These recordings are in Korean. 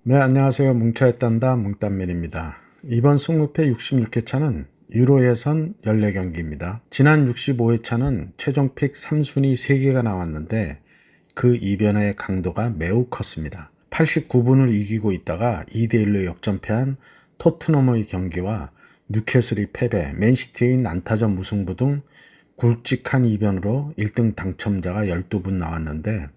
네, 안녕하세요. 뭉쳐야 딴다 뭉딴맨입니다. 이번 승무패 66회 차는 유로 예선 14경기입니다. 지난 65회 차는 최종 픽 3순위 3개가 나왔는데 그 이변의 강도가 매우 컸습니다. 89분을 이기고 있다가 2대1로 역전패한 토트넘의 경기와 뉴캐슬의 패배, 맨시티의 난타전 무승부 등 굵직한 이변으로 1등 당첨자가 12분 나왔는데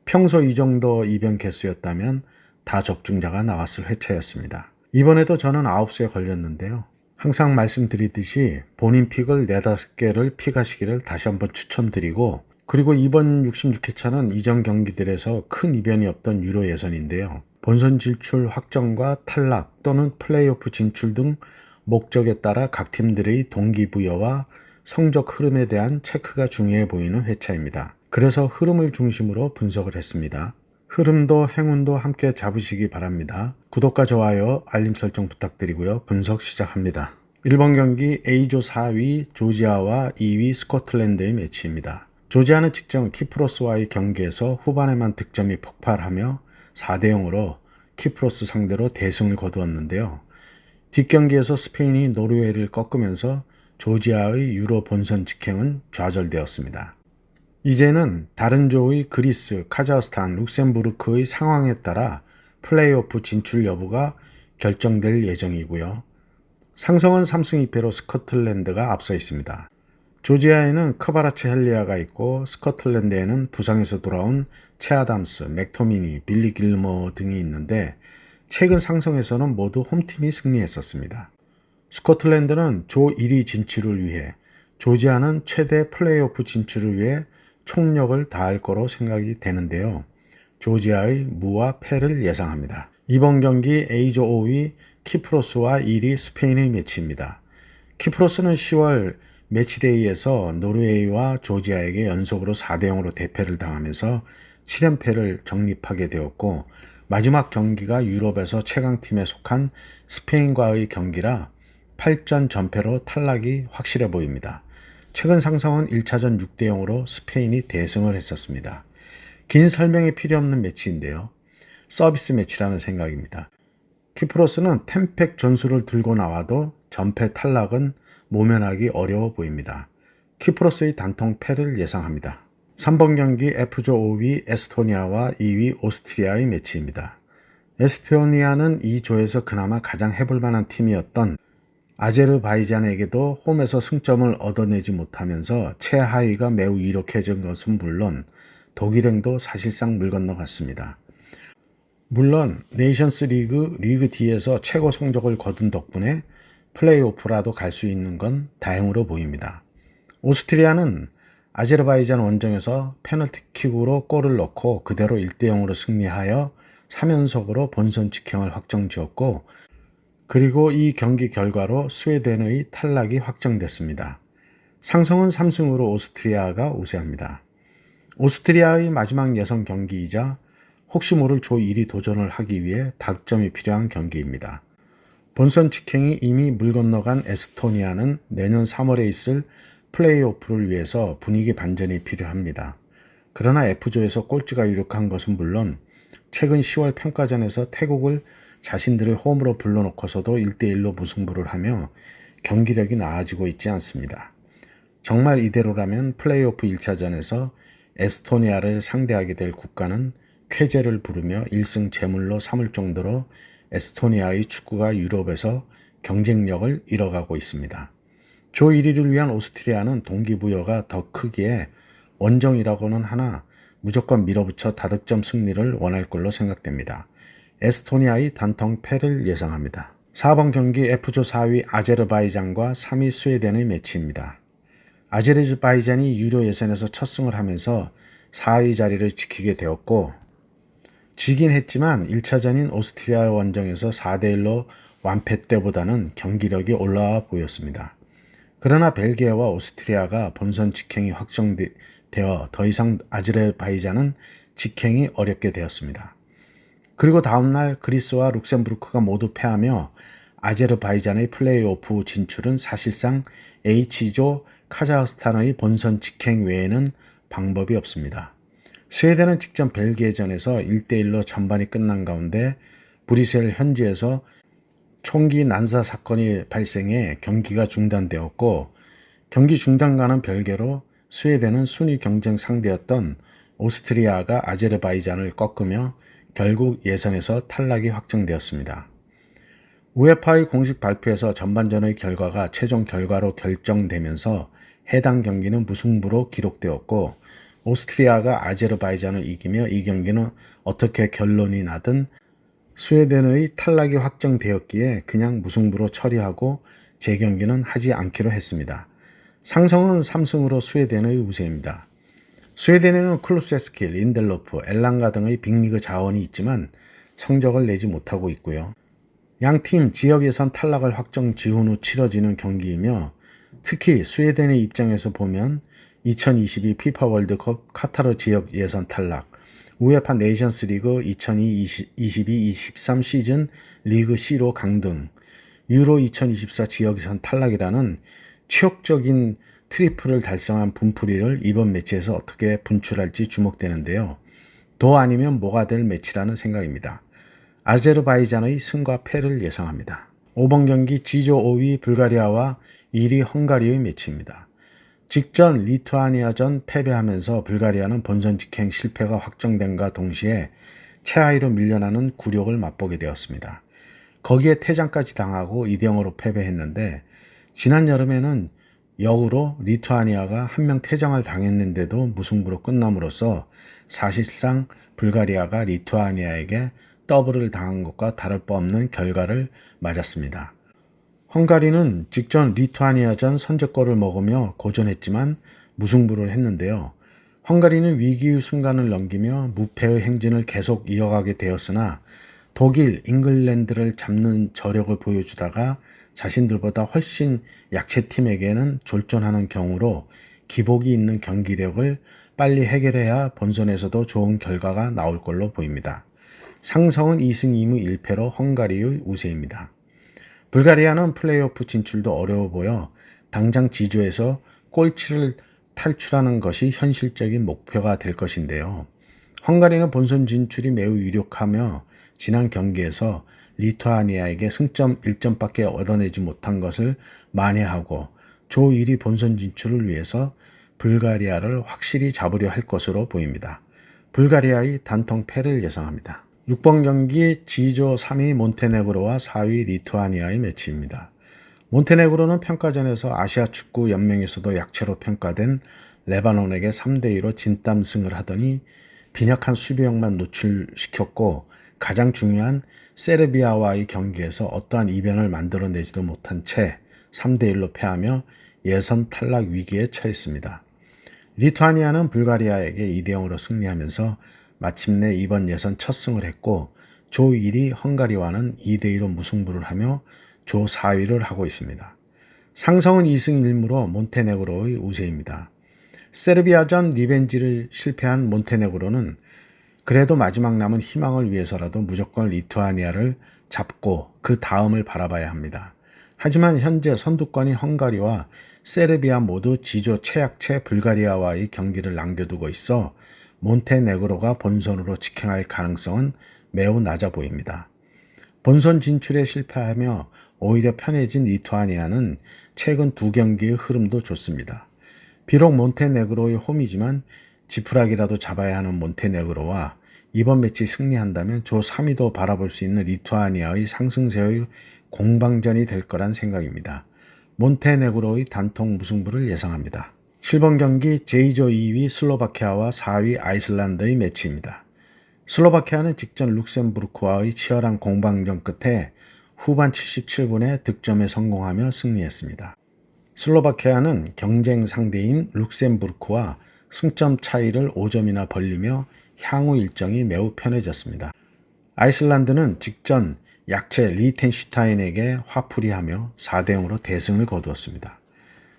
평소 이 정도 이변 개수였다면 다 적중자가 나왔을 회차였습니다. 이번에도 저는 9수에 걸렸는데요. 항상 말씀드리듯이 본인 픽을 4-5개를 픽하시기를 다시 한번 추천드리고, 그리고 이번 66회차는 이전 경기들에서 큰 이변이 없던 유로 예선인데요. 본선 진출 확정과 탈락 또는 플레이오프 진출 등 목적에 따라 각 팀들의 동기부여와 성적 흐름에 대한 체크가 중요해 보이는 회차입니다. 그래서 흐름을 중심으로 분석을 했습니다. 흐름도 행운도 함께 잡으시기 바랍니다. 구독과 좋아요, 알림 설정 부탁드리고요. 분석 시작합니다. 1번 경기 A조 4위 조지아와 2위 스코틀랜드의 매치입니다. 조지아는 직전 키프로스와의 경기에서 후반에만 득점이 폭발하며 4대0으로 키프로스 상대로 대승을 거두었는데요. 뒷경기에서 스페인이 노르웨이를 꺾으면서 조지아의 유로 본선 직행은 좌절되었습니다. 이제는 다른 조의 그리스, 카자흐스탄, 룩셈부르크의 상황에 따라 플레이오프 진출 여부가 결정될 예정이고요. 상성은 3승 2패로 스코틀랜드가 앞서 있습니다. 조지아에는 크바라츠 헬리아가 있고 스코틀랜드에는 부상에서 돌아온 체아담스, 맥토미니, 빌리 길머 등이 있는데 최근 상성에서는 모두 홈팀이 승리했었습니다. 스코틀랜드는 조 1위 진출을 위해, 조지아는 최대 플레이오프 진출을 위해 총력을 다할 거로 생각이 되는데요. 조지아의 무와 패를 예상합니다. 이번 경기 A조 5위 키프로스와 1위 스페인의 매치입니다. 키프로스는 10월 매치데이에서 노르웨이와 조지아에게 연속으로 4대0으로 대패를 당하면서 7연패를 정립하게 되었고, 마지막 경기가 유럽에서 최강팀에 속한 스페인과의 경기라 8전 전패로 탈락이 확실해 보입니다. 최근 상성은 1차전 6대0으로 스페인이 대승을 했었습니다. 긴 설명이 필요 없는 매치인데요. 서비스 매치라는 생각입니다. 키프로스는 템팩 전술을 들고 나와도 전패 탈락은 모면하기 어려워 보입니다. 키프로스의 단통 패를 예상합니다. 3번 경기 F조 5위 에스토니아와 2위 오스트리아의 매치입니다. 에스토니아는 이 조에서 그나마 가장 해볼 만한 팀이었던 아제르바이잔에게도 홈에서 승점을 얻어내지 못하면서 최하위가 매우 이력해진 것은 물론 독일행도 사실상 물 건너갔습니다. 물론 네이션스 리그 D에서 최고 성적을 거둔 덕분에 플레이오프라도 갈 수 있는 건 다행으로 보입니다. 오스트리아는 아제르바이잔 원정에서 페널티킥으로 골을 넣고 그대로 1대0으로 승리하여 3연속으로 본선 직행을 확정지었고, 그리고 이 경기 결과로 스웨덴의 탈락이 확정됐습니다. 상성은 3승으로 오스트리아가 우세합니다. 오스트리아의 마지막 예선 경기이자 혹시 모를 조 1위 도전을 하기 위해 득점이 필요한 경기입니다. 본선 직행이 이미 물 건너간 에스토니아는 내년 3월에 있을 플레이오프를 위해서 분위기 반전이 필요합니다. 그러나 F조에서 꼴찌가 유력한 것은 물론 최근 10월 평가전에서 태국을 자신들의 홈으로 불러놓고서도 1대1로 무승부를 하며 경기력이 나아지고 있지 않습니다. 정말 이대로라면 플레이오프 1차전에서 에스토니아를 상대하게 될 국가는 쾌재를 부르며 1승 제물로 삼을 정도로 에스토니아의 축구가 유럽에서 경쟁력을 잃어가고 있습니다. 조 1위를 위한 오스트리아는 동기부여가 더 크기에 원정이라고는 하나 무조건 밀어붙여 다득점 승리를 원할 걸로 생각됩니다. 에스토니아의 단통 패를 예상합니다. 4번 경기 F조 4위 아제르바이잔과 3위 스웨덴의 매치입니다. 아제르바이잔이 유로 예선에서 첫 승을 하면서 4위 자리를 지키게 되었고, 지긴 했지만 1차전인 오스트리아 원정에서 4대1로 완패 때보다는 경기력이 올라와 보였습니다. 그러나 벨기에와 오스트리아가 본선 직행이 확정되어 더 이상 아제르바이잔은 직행이 어렵게 되었습니다. 그리고 다음날 그리스와 룩셈부르크가 모두 패하며 아제르바이잔의 플레이오프 진출은 사실상 H조 카자흐스탄의 본선 직행 외에는 방법이 없습니다. 스웨덴은 직전 벨기에전에서 1대1로 전반이 끝난 가운데 브뤼셀 현지에서 총기 난사 사건이 발생해 경기가 중단되었고, 경기 중단과는 별개로 스웨덴은 순위 경쟁 상대였던 오스트리아가 아제르바이잔을 꺾으며 결국 예선에서 탈락이 확정되었습니다. 우에파의 공식 발표에서 전반전의 결과가 최종 결과로 결정되면서 해당 경기는 무승부로 기록되었고, 오스트리아가 아제르바이잔을 이기며 이 경기는 어떻게 결론이 나든 스웨덴의 탈락이 확정되었기에 그냥 무승부로 처리하고 재경기는 하지 않기로 했습니다. 상성은 3승으로 스웨덴의 우세입니다. 스웨덴에는 클루세스키, 린델로프, 엘랑가 등의 빅리그 자원이 있지만 성적을 내지 못하고 있고요. 양팀 지역 예선 탈락을 확정 지훈 후 치러지는 경기이며, 특히 스웨덴의 입장에서 보면 2022 피파 월드컵 카타르 지역 예선 탈락, 우에파 네이션스 리그 2022-23 시즌 리그 C로 강등, 유로 2024 지역 예선 탈락이라는 치욕적인 트리플을 달성한 분풀이를 이번 매치에서 어떻게 분출할지 주목되는데요. 도 아니면 뭐가 될 매치라는 생각입니다. 아제르바이잔의 승과 패를 예상합니다. 5번 경기 G조 5위 불가리아와 1위 헝가리의 매치입니다. 직전 리투아니아전 패배하면서 불가리아는 본선 직행 실패가 확정된과 동시에 최하위로 밀려나는 굴욕을 맛보게 되었습니다. 거기에 퇴장까지 당하고 2대0으로 패배했는데, 지난 여름에는 역으로 리투아니아가 한 명 퇴장을 당했는데도 무승부로 끝남으로써 사실상 불가리아가 리투아니아에게 더블을 당한 것과 다를 바 없는 결과를 맞았습니다. 헝가리는 직전 리투아니아전 선제골을 먹으며 고전했지만 무승부를 했는데요. 헝가리는 위기의 순간을 넘기며 무패의 행진을 계속 이어가게 되었으나 독일, 잉글랜드를 잡는 저력을 보여주다가 자신들보다 훨씬 약체팀에게는 졸전하는 경우로 기복이 있는 경기력을 빨리 해결해야 본선에서도 좋은 결과가 나올 걸로 보입니다. 상성은 2승 2무 1패로 헝가리의 우세입니다. 불가리아는 플레이오프 진출도 어려워 보여 당장 G조에서 꼴찌를 탈출하는 것이 현실적인 목표가 될 것인데요. 헝가리는 본선 진출이 매우 유력하며 지난 경기에서 리투아니아에게 승점 1점밖에 얻어내지 못한 것을 만회하고 조 1위 본선 진출을 위해서 불가리아를 확실히 잡으려 할 것으로 보입니다. 불가리아의 단통 패를 예상합니다. 6번 경기 G조 3위 몬테네그로와 4위 리투아니아의 매치입니다. 몬테네그로는 평가전에서 아시아 축구 연맹에서도 약체로 평가된 레바논에게 3대2로 진땀승을 하더니 빈약한 수비력만 노출시켰고, 가장 중요한 세르비아와의 경기에서 어떠한 이변을 만들어내지도 못한 채 3대1로 패하며 예선 탈락 위기에 처했습니다. 리투아니아는 불가리아에게 2대0으로 승리하면서 마침내 이번 예선 첫 승을 했고, 조 1위 헝가리와는 2대2로 무승부를 하며 조 4위를 하고 있습니다. 상성은 2승 1무로 몬테네그로의 우세입니다. 세르비아전 리벤지를 실패한 몬테네그로는 그래도 마지막 남은 희망을 위해서라도 무조건 리투아니아를 잡고 그 다음을 바라봐야 합니다. 하지만 현재 선두권인 헝가리와 세르비아 모두 G조 최약체 불가리아와의 경기를 남겨두고 있어 몬테네그로가 본선으로 직행할 가능성은 매우 낮아 보입니다. 본선 진출에 실패하며 오히려 편해진 리투아니아는 최근 두 경기의 흐름도 좋습니다. 비록 몬테네그로의 홈이지만 지푸라기라도 잡아야 하는 몬테네그로와 이번 매치 승리한다면 조 3위도 바라볼 수 있는 리투아니아의 상승세의 공방전이 될 거란 생각입니다. 몬테네그로의 단통 무승부를 예상합니다. 7번 경기 J조 2위 슬로바키아와 4위 아이슬란드의 매치입니다. 슬로바키아는 직전 룩셈부르크와의 치열한 공방전 끝에 후반 77분에 득점에 성공하며 승리했습니다. 슬로바키아는 경쟁 상대인 룩셈부르크와 승점 차이를 5점이나 벌리며 향후 일정이 매우 편해졌습니다. 아이슬란드는 직전 약체 리텐슈타인에게 화풀이하며 4대0으로 대승을 거두었습니다.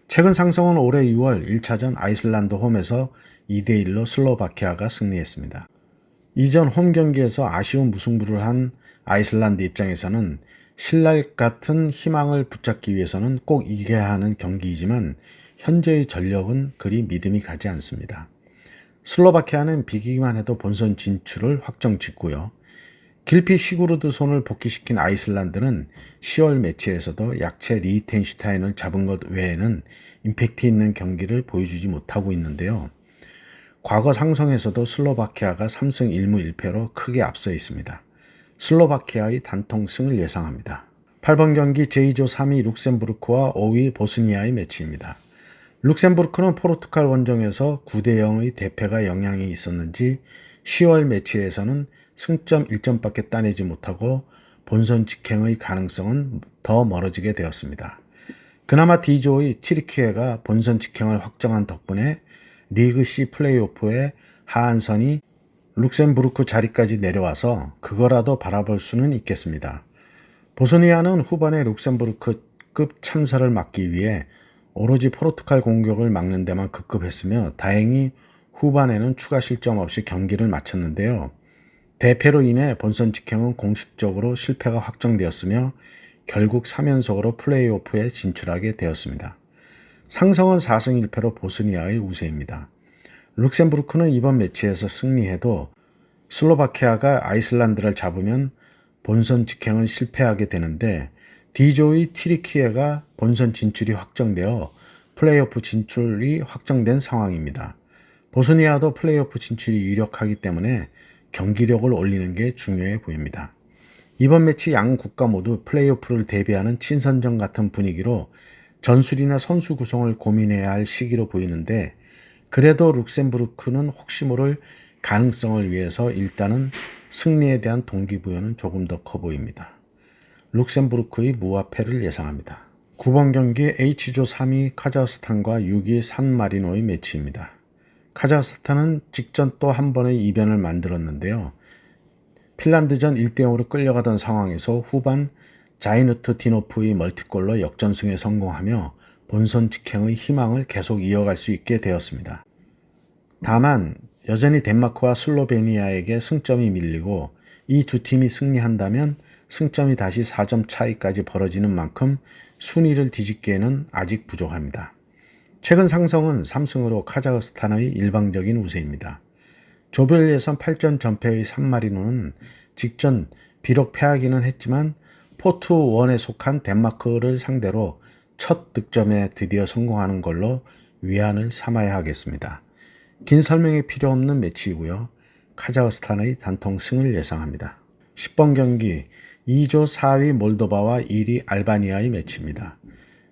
최근 상성은 올해 6월 1차전 아이슬란드 홈에서 2대1로 슬로바키아가 승리했습니다. 이전 홈 경기에서 아쉬운 무승부를 한 아이슬란드 입장에서는 신랄 같은 희망을 붙잡기 위해서는 꼭 이겨야 하는 경기이지만 현재의 전력은 그리 믿음이 가지 않습니다. 슬로바키아는 비기기만 해도 본선 진출을 확정 짓고요. 길피 시그루드손을 복귀시킨 아이슬란드는 10월 매치에서도 약체 리히텐슈타인을 잡은 것 외에는 임팩트 있는 경기를 보여주지 못하고 있는데요. 과거 상성에서도 슬로바키아가 3승 1무 1패로 크게 앞서 있습니다. 슬로바키아의 단통승을 예상합니다. 8번 경기 제2조 3위 룩셈부르크와 5위 보스니아의 매치입니다. 룩셈부르크는 포르투갈 원정에서 9대0의 대패가 영향이 있었는지 10월 매치에서는 승점 1점밖에 따내지 못하고 본선 직행의 가능성은 더 멀어지게 되었습니다. 그나마 D조의 튀르키예가 본선 직행을 확정한 덕분에 리그 C 플레이오프의 하한선이 룩셈부르크 자리까지 내려와서 그거라도 바라볼 수는 있겠습니다. 보스니아는 후반에 룩셈부르크급 참사를 막기 위해 오로지 포르투갈 공격을 막는 데만 급급했으며 다행히 후반에는 추가 실점 없이 경기를 마쳤는데요. 대패로 인해 본선 직행은 공식적으로 실패가 확정되었으며 결국 3연속으로 플레이오프에 진출하게 되었습니다. 상성은 4승 1패로 보스니아의 우세입니다. 룩셈부르크는 이번 매치에서 승리해도 슬로바키아가 아이슬란드를 잡으면 본선 직행을 실패하게 되는데 D조의 튀르키예가 본선 진출이 확정되어 플레이오프 진출이 확정된 상황입니다. 보스니아도 플레이오프 진출이 유력하기 때문에 경기력을 올리는 게 중요해 보입니다. 이번 매치 양 국가 모두 플레이오프를 대비하는 친선전 같은 분위기로 전술이나 선수 구성을 고민해야 할 시기로 보이는데 그래도 룩셈부르크는 혹시 모를 가능성을 위해서 일단은 승리에 대한 동기부여는 조금 더 커 보입니다. 룩셈부르크의 무와 패를 예상합니다. 9번 경기 H조 3위 카자흐스탄과 6위 산마리노의 매치입니다. 카자흐스탄은 직전 또 한 번의 이변을 만들었는데요. 핀란드전 1대0으로 끌려가던 상황에서 후반 자이누트 디노프의 멀티골로 역전승에 성공하며 본선 직행의 희망을 계속 이어갈 수 있게 되었습니다. 다만 여전히 덴마크와 슬로베니아에게 승점이 밀리고 이 두 팀이 승리한다면 승점이 다시 4점 차이까지 벌어지는 만큼 순위를 뒤집기에는 아직 부족합니다. 최근 상성은 3승으로 카자흐스탄의 일방적인 우세입니다. 조별 예선 8전 전패의 산마리노는 직전 비록 패하기는 했지만 포트1에 속한 덴마크를 상대로 첫 득점에 드디어 성공하는 걸로 위안을 삼아야 하겠습니다. 긴 설명이 필요 없는 매치이고요. 카자흐스탄의 단통 승을 예상합니다. 10번 경기 2조 4위 몰도바와 1위 알바니아의 매치입니다.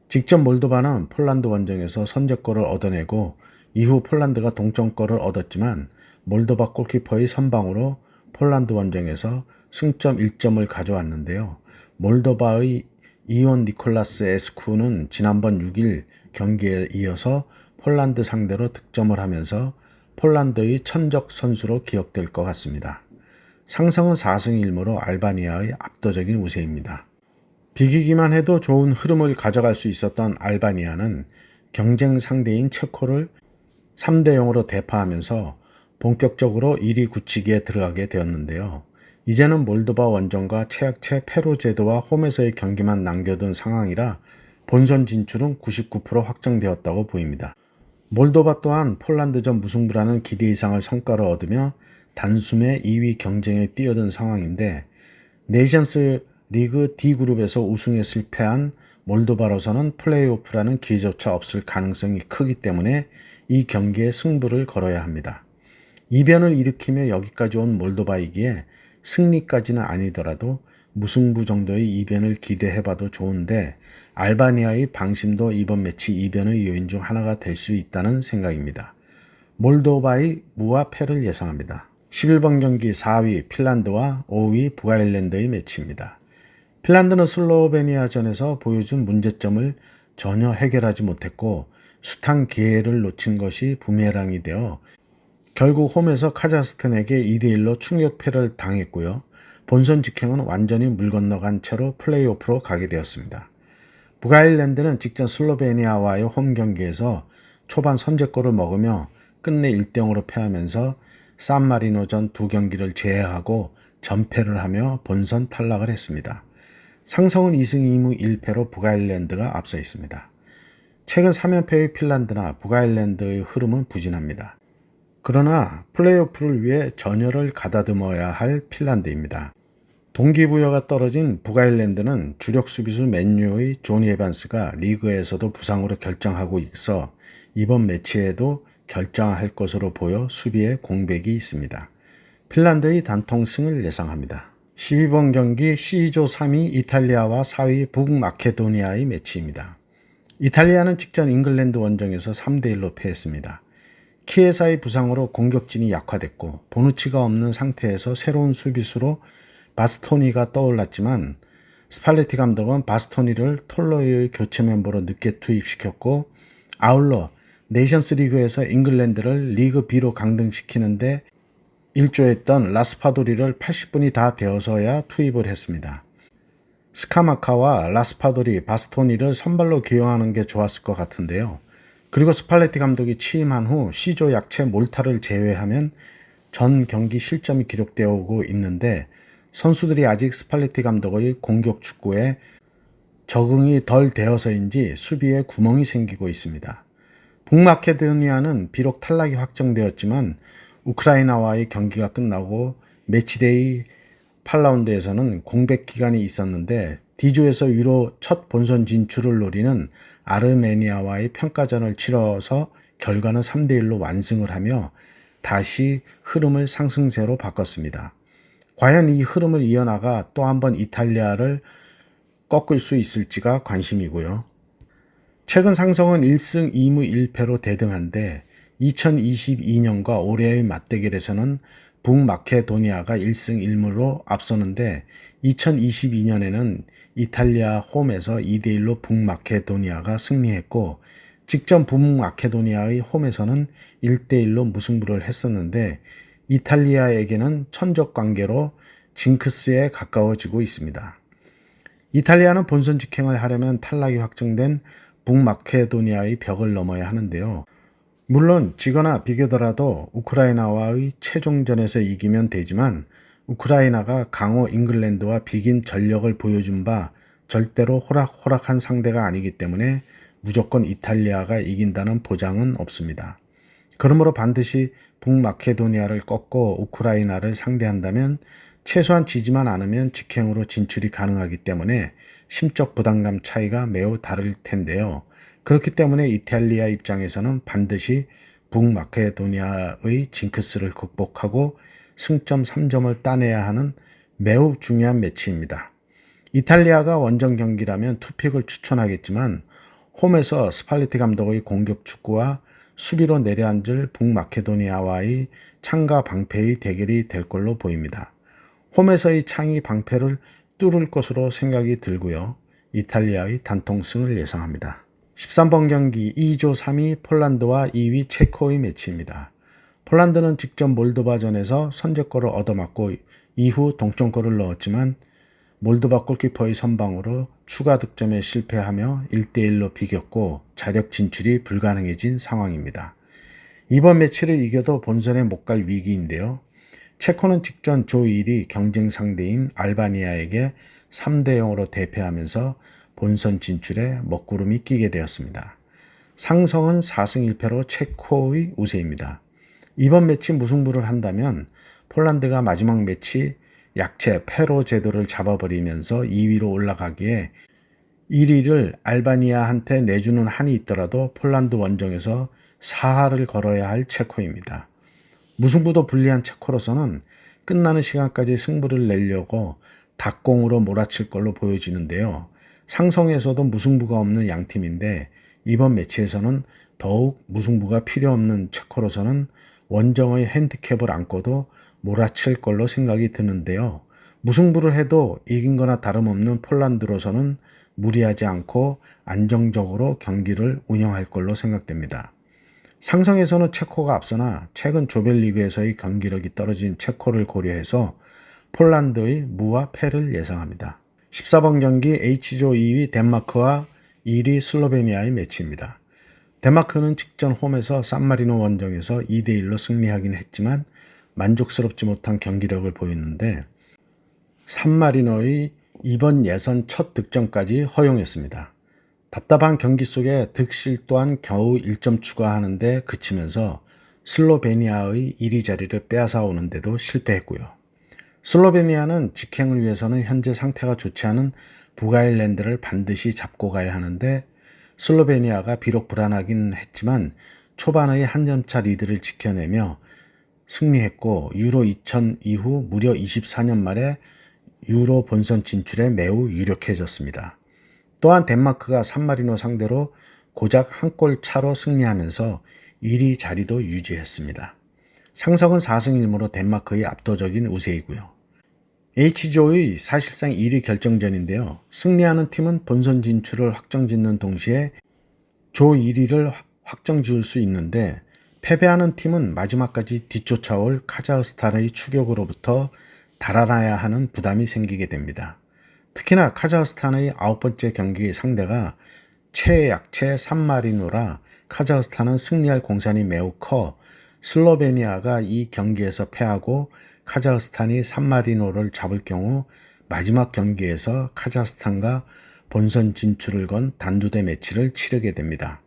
직전 몰도바는 폴란드 원정에서 선제골을 얻어내고 이후 폴란드가 동점골을 얻었지만 몰도바 골키퍼의 선방으로 폴란드 원정에서 승점 1점을 가져왔는데요. 몰도바의 이온 니콜라스 에스쿠는 지난번 6일 경기에 이어서 폴란드 상대로 득점을 하면서 폴란드의 천적 선수로 기억될 것 같습니다. 상성은 4승 1무로 알바니아의 압도적인 우세입니다. 비기기만 해도 좋은 흐름을 가져갈 수 있었던 알바니아는 경쟁 상대인 체코를 3대0으로 대파하면서 본격적으로 1위 굳히기에 들어가게 되었는데요. 이제는 몰도바 원정과 최약체 페루 제도와 홈에서의 경기만 남겨둔 상황이라 본선 진출은 99% 확정되었다고 보입니다. 몰도바 또한 폴란드전 무승부라는 기대 이상의 성과를 얻으며 단숨에 2위 경쟁에 뛰어든 상황인데 네이션스 리그 D그룹에서 우승에 실패한 몰도바로서는 플레이오프라는 기회조차 없을 가능성이 크기 때문에 이 경기에 승부를 걸어야 합니다. 이변을 일으키며 여기까지 온 몰도바이기에 승리까지는 아니더라도 무승부 정도의 이변을 기대해봐도 좋은데 알바니아의 방심도 이번 매치 이변의 요인 중 하나가 될 수 있다는 생각입니다. 몰도바의 무와 패를 예상합니다. 11번 경기 4위 핀란드와 5위 북아일랜드의 매치입니다. 핀란드는 슬로베니아전에서 보여준 문제점을 전혀 해결하지 못했고 숱한 기회를 놓친 것이 부메랑이 되어 결국 홈에서 카자흐스탄에게 2대1로 충격패를 당했고요. 본선 직행은 완전히 물 건너간 채로 플레이오프로 가게 되었습니다. 북아일랜드는 직전 슬로베니아와의 홈 경기에서 초반 선제골을 먹으며 끝내 1대0으로 패하면서 산마리노전 두 경기를 제외하고 전패를 하며 본선 탈락을 했습니다. 상성은 2승 2무 1패로 북아일랜드가 앞서 있습니다. 최근 3연패의 핀란드나 북아일랜드의 흐름은 부진합니다. 그러나 플레이오프를 위해 전열을 가다듬어야 할 핀란드입니다. 동기부여가 떨어진 북아일랜드는 주력 수비수 맨유의 조니 에반스가 리그에서도 부상으로 결정하고 있어 이번 매치에도 결정할 것으로 보여 수비에 공백이 있습니다. 핀란드의 단통승을 예상합니다. 12번 경기 C조 3위 이탈리아와 4위 북마케도니아의 매치입니다. 이탈리아는 직전 잉글랜드 원정에서 3대1로 패했습니다. 키에사의 부상으로 공격진이 약화됐고 보누치가 없는 상태에서 새로운 수비수로 바스토니가 떠올랐지만 스팔레티 감독은 바스토니를 톨로이의 교체 멤버로 늦게 투입시켰고 아울러 네이션스 리그에서 잉글랜드를 리그 B로 강등시키는데 일조했던 라스파도리를 80분이 다 되어서야 투입을 했습니다. 스카마카와 라스파도리, 바스토니를 선발로 기용하는 게 좋았을 것 같은데요. 그리고 스팔레티 감독이 취임한 후 C조 약체 몰타를 제외하면 전 경기 실점이 기록되어 오고 있는데 선수들이 아직 스팔레티 감독의 공격 축구에 적응이 덜 되어서인지 수비에 구멍이 생기고 있습니다. 북마케도니아는 비록 탈락이 확정되었지만 우크라이나와의 경기가 끝나고 매치데이 8라운드에서는 공백 기간이 있었는데 D조에서 유로 첫 본선 진출을 노리는 아르메니아와의 평가전을 치러서 결과는 3대1로 완승을 하며 다시 흐름을 상승세로 바꿨습니다. 과연 이 흐름을 이어나가 또 한 번 이탈리아를 꺾을 수 있을지가 관심이고요. 최근 상성은 1승 2무 1패로 대등한데 2022년과 올해의 맞대결에서는 북마케도니아가 1승 1무로 앞서는데 2022년에는 이탈리아 홈에서 2대1로 북마케도니아가 승리했고 직전 북마케도니아의 홈에서는 1대1로 무승부를 했었는데 이탈리아에게는 천적 관계로 징크스에 가까워지고 있습니다. 이탈리아는 본선 직행을 하려면 탈락이 확정된 북마케도니아의 벽을 넘어야 하는데요. 물론 지거나 비교더라도 우크라이나와의 최종전에서 이기면 되지만 우크라이나가 강호 잉글랜드와 비긴 전력을 보여준 바 절대로 호락호락한 상대가 아니기 때문에 무조건 이탈리아가 이긴다는 보장은 없습니다. 그러므로 반드시 북마케도니아를 꺾고 우크라이나를 상대한다면 최소한 지지만 않으면 직행으로 진출이 가능하기 때문에 심적 부담감 차이가 매우 다를 텐데요. 그렇기 때문에 이탈리아 입장에서는 반드시 북마케도니아의 징크스를 극복하고 승점 3점을 따내야 하는 매우 중요한 매치입니다. 이탈리아가 원정 경기라면 투픽을 추천하겠지만 홈에서 스팔레티 감독의 공격 축구와 수비로 내려앉을 북마케도니아와의 창과 방패의 대결이 될 걸로 보입니다. 홈에서의 창이 방패를 뚫을 것으로 생각이 들고요. 이탈리아의 단통승을 예상합니다. 13번 경기 2조 3위 폴란드와 2위 체코의 매치입니다. 폴란드는 직전 몰도바전에서 선제골을 얻어맞고 이후 동점골을 넣었지만 몰도바 골키퍼의 선방으로 추가 득점에 실패하며 1대1로 비겼고 자력 진출이 불가능해진 상황입니다. 이번 매치를 이겨도 본선에 못 갈 위기인데요. 체코는 직전 조 1위 경쟁 상대인 알바니아에게 3대0으로 대패하면서 본선 진출에 먹구름이 끼게 되었습니다. 상성은 4승 1패로 체코의 우세입니다. 이번 매치 무승부를 한다면 폴란드가 마지막 매치 약체 페로 제도를 잡아버리면서 2위로 올라가기에 1위를 알바니아한테 내주는 한이 있더라도 폴란드 원정에서 사활을 걸어야 할 체코입니다. 무승부도 불리한 체코로서는 끝나는 시간까지 승부를 내려고 닭공으로 몰아칠 걸로 보여지는데요. 상성에서도 무승부가 없는 양팀인데 이번 매치에서는 더욱 무승부가 필요 없는 체코로서는 원정의 핸디캡을 안고도 몰아칠 걸로 생각이 드는데요. 무승부를 해도 이긴 거나 다름없는 폴란드로서는 무리하지 않고 안정적으로 경기를 운영할 걸로 생각됩니다. 상성에서는 체코가 앞서나 최근 조별리그에서의 경기력이 떨어진 체코를 고려해서 폴란드의 무와 패를 예상합니다. 14번 경기 H조 2위 덴마크와 1위 슬로베니아의 매치입니다. 덴마크는 직전 홈에서 산마리노 원정에서 2대1로 승리하긴 했지만 만족스럽지 못한 경기력을 보였는데 산마리노의 이번 예선 첫 득점까지 허용했습니다. 답답한 경기 속에 득실 또한 겨우 1점 추가하는데 그치면서 슬로베니아의 1위 자리를 빼앗아 오는데도 실패했고요. 슬로베니아는 직행을 위해서는 현재 상태가 좋지 않은 북아일랜드를 반드시 잡고 가야 하는데 슬로베니아가 비록 불안하긴 했지만 초반의 한 점차 리드를 지켜내며 승리했고 유로 2000 이후 무려 24년 말에 유로 본선 진출에 매우 유력해졌습니다. 또한 덴마크가 산마리노 상대로 고작 한 골 차로 승리하면서 1위 자리도 유지했습니다. 상석은 4승 1무로 덴마크의 압도적인 우세이고요. H조의 사실상 1위 결정전인데요. 승리하는 팀은 본선 진출을 확정짓는 동시에 조 1위를 확정지을 수 있는데 패배하는 팀은 마지막까지 뒤쫓아올 카자흐스탄의 추격으로부터 달아나야 하는 부담이 생기게 됩니다. 특히나 카자흐스탄의 9번째 경기 상대가 최약체 산마리노라 카자흐스탄은 승리할 공산이 매우 커 슬로베니아가 이 경기에서 패하고 카자흐스탄이 산마리노를 잡을 경우 마지막 경기에서 카자흐스탄과 본선 진출을 건 단두대 매치를 치르게 됩니다.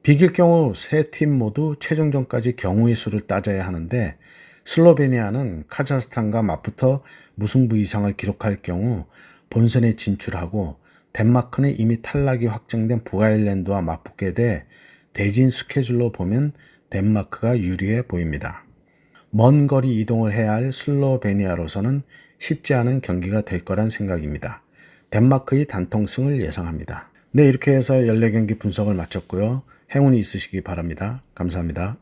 비길 경우 세 팀 모두 최종전까지 경우의 수를 따져야 하는데 슬로베니아는 카자흐스탄과 맞붙어 무승부 이상을 기록할 경우 본선에 진출하고 덴마크는 이미 탈락이 확정된 북아일랜드와 맞붙게 돼 대진 스케줄로 보면 덴마크가 유리해 보입니다. 먼 거리 이동을 해야 할 슬로베니아로서는 쉽지 않은 경기가 될 거란 생각입니다. 덴마크의 단통승을 예상합니다. 네, 이렇게 해서 14경기 분석을 마쳤고요. 행운이 있으시기 바랍니다. 감사합니다.